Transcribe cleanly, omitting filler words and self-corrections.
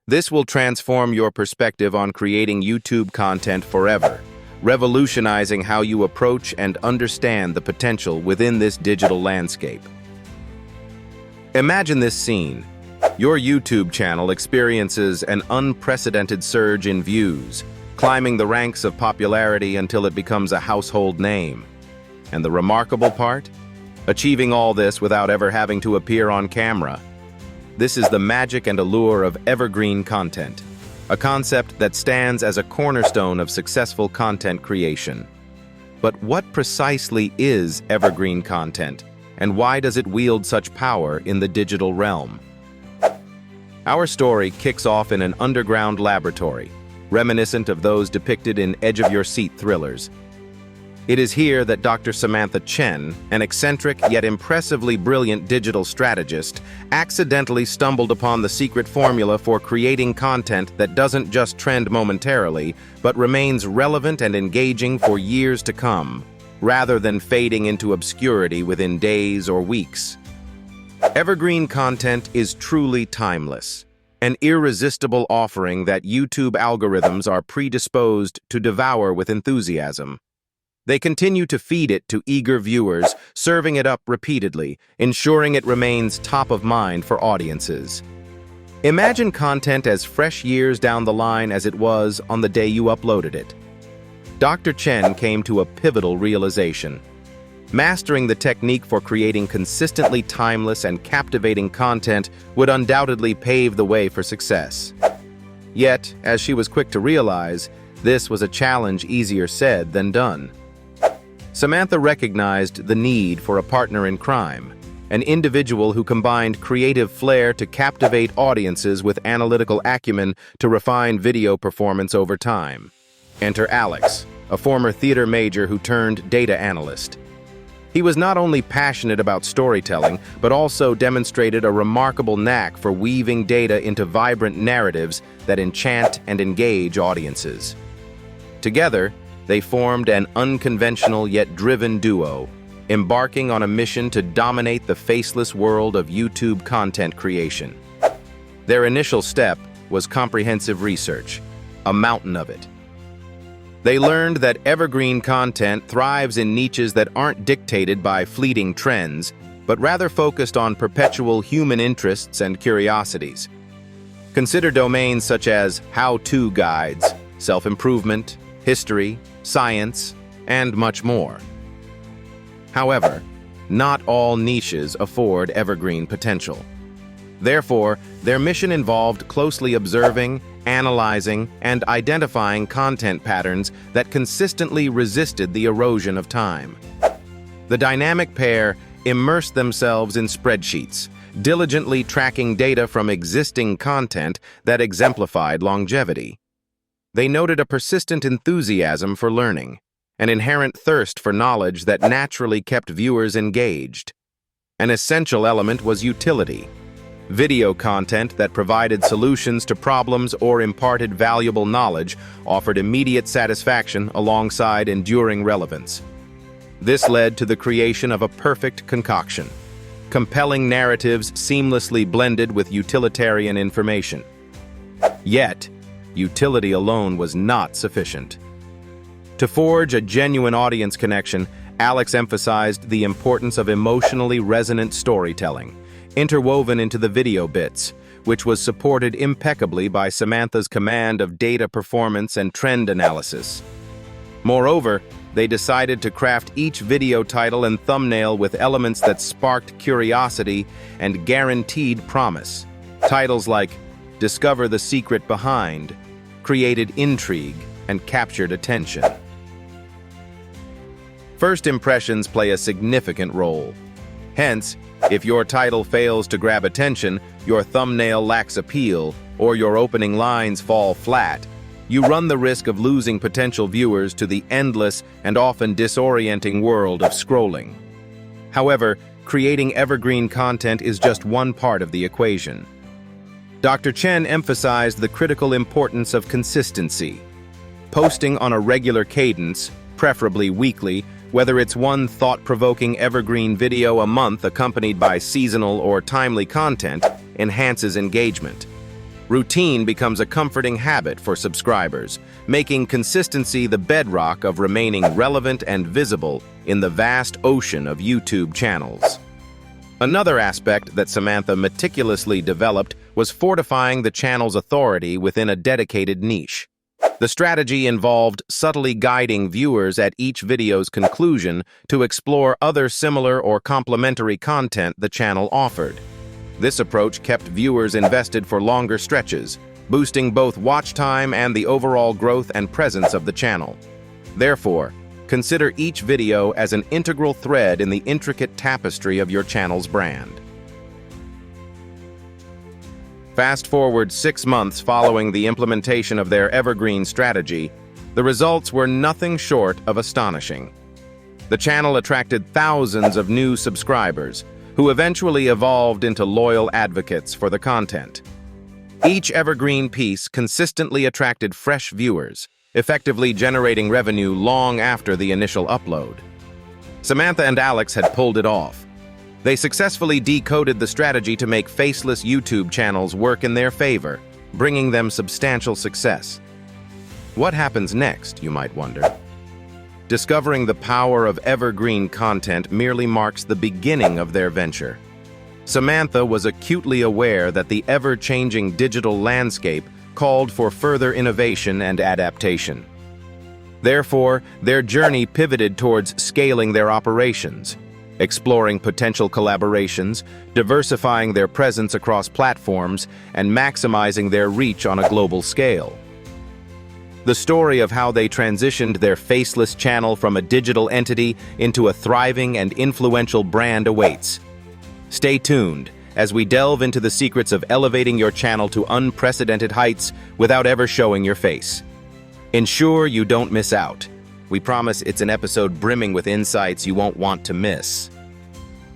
This will transform your perspective on creating YouTube content forever, revolutionizing how you approach and understand the potential within this digital landscape. Imagine this scene. Your YouTube channel experiences an unprecedented surge in views, climbing the ranks of popularity until it becomes a household name. And the remarkable part? Achieving all this without ever having to appear on camera. This is the magic and allure of evergreen content, a concept that stands as a cornerstone of successful content creation. But what precisely is evergreen content, and why does it wield such power in the digital realm? Our story kicks off in an underground laboratory, reminiscent of those depicted in edge-of-your-seat thrillers. It is here that Dr. Samantha Chen, an eccentric yet impressively brilliant digital strategist, accidentally stumbled upon the secret formula for creating content that doesn't just trend momentarily, but remains relevant and engaging for years to come, rather than fading into obscurity within days or weeks. Evergreen content is truly timeless, an irresistible offering that YouTube algorithms are predisposed to devour with enthusiasm. They continue to feed it to eager viewers, serving it up repeatedly, ensuring it remains top of mind for audiences. Imagine content as fresh years down the line as it was on the day you uploaded it. Dr. Chen came to a pivotal realization. Mastering the technique for creating consistently timeless and captivating content would undoubtedly pave the way for success. Yet, as she was quick to realize, this was a challenge easier said than done. Samantha recognized the need for a partner in crime, an individual who combined creative flair to captivate audiences with analytical acumen to refine video performance over time. Enter Alex, a former theater major who turned data analyst. He was not only passionate about storytelling, but also demonstrated a remarkable knack for weaving data into vibrant narratives that enchant and engage audiences. Together, they formed an unconventional yet driven duo, embarking on a mission to dominate the faceless world of YouTube content creation. Their initial step was comprehensive research, a mountain of it. They learned that evergreen content thrives in niches that aren't dictated by fleeting trends, but rather focused on perpetual human interests and curiosities. Consider domains such as how-to guides, self-improvement, history, science, and much more. However, not all niches afford evergreen potential. Therefore, their mission involved closely observing, analyzing, and identifying content patterns that consistently resisted the erosion of time. The dynamic pair immersed themselves in spreadsheets, diligently tracking data from existing content that exemplified longevity. They noted a persistent enthusiasm for learning, an inherent thirst for knowledge that naturally kept viewers engaged. An essential element was utility. Video content that provided solutions to problems or imparted valuable knowledge offered immediate satisfaction alongside enduring relevance. This led to the creation of a perfect concoction, compelling narratives seamlessly blended with utilitarian information. Yet, utility alone was not sufficient. To forge a genuine audience connection, Alex emphasized the importance of emotionally resonant storytelling, interwoven into the video bits, which was supported impeccably by Samantha's command of data performance and trend analysis. Moreover, they decided to craft each video title and thumbnail with elements that sparked curiosity and guaranteed promise. Titles like "Discover the Secret Behind" created intrigue and captured attention. First impressions play a significant role. Hence, if your title fails to grab attention, your thumbnail lacks appeal, or your opening lines fall flat, you run the risk of losing potential viewers to the endless and often disorienting world of scrolling. However, creating evergreen content is just one part of the equation. Dr. Chen emphasized the critical importance of consistency. Posting on a regular cadence, preferably weekly, whether it's one thought-provoking evergreen video a month accompanied by seasonal or timely content, enhances engagement. Routine becomes a comforting habit for subscribers, making consistency the bedrock of remaining relevant and visible in the vast ocean of YouTube channels. Another aspect that Samantha meticulously developed was fortifying the channel's authority within a dedicated niche. The strategy involved subtly guiding viewers at each video's conclusion to explore other similar or complementary content the channel offered. This approach kept viewers invested for longer stretches, boosting both watch time and the overall growth and presence of the channel. Therefore, consider each video as an integral thread in the intricate tapestry of your channel's brand. Fast forward 6 months following the implementation of their Evergreen strategy, the results were nothing short of astonishing. The channel attracted thousands of new subscribers, who eventually evolved into loyal advocates for the content. Each Evergreen piece consistently attracted fresh viewers, effectively generating revenue long after the initial upload. Samantha and Alex had pulled it off. They successfully decoded the strategy to make faceless YouTube channels work in their favor, bringing them substantial success. What happens next, you might wonder? Discovering the power of evergreen content merely marks the beginning of their venture. Samantha was acutely aware that the ever-changing digital landscape called for further innovation and adaptation. Therefore, their journey pivoted towards scaling their operations, exploring potential collaborations, diversifying their presence across platforms, and maximizing their reach on a global scale. The story of how they transitioned their faceless channel from a digital entity into a thriving and influential brand awaits. Stay tuned as we delve into the secrets of elevating your channel to unprecedented heights without ever showing your face. Ensure you don't miss out. We promise it's an episode brimming with insights you won't want to miss.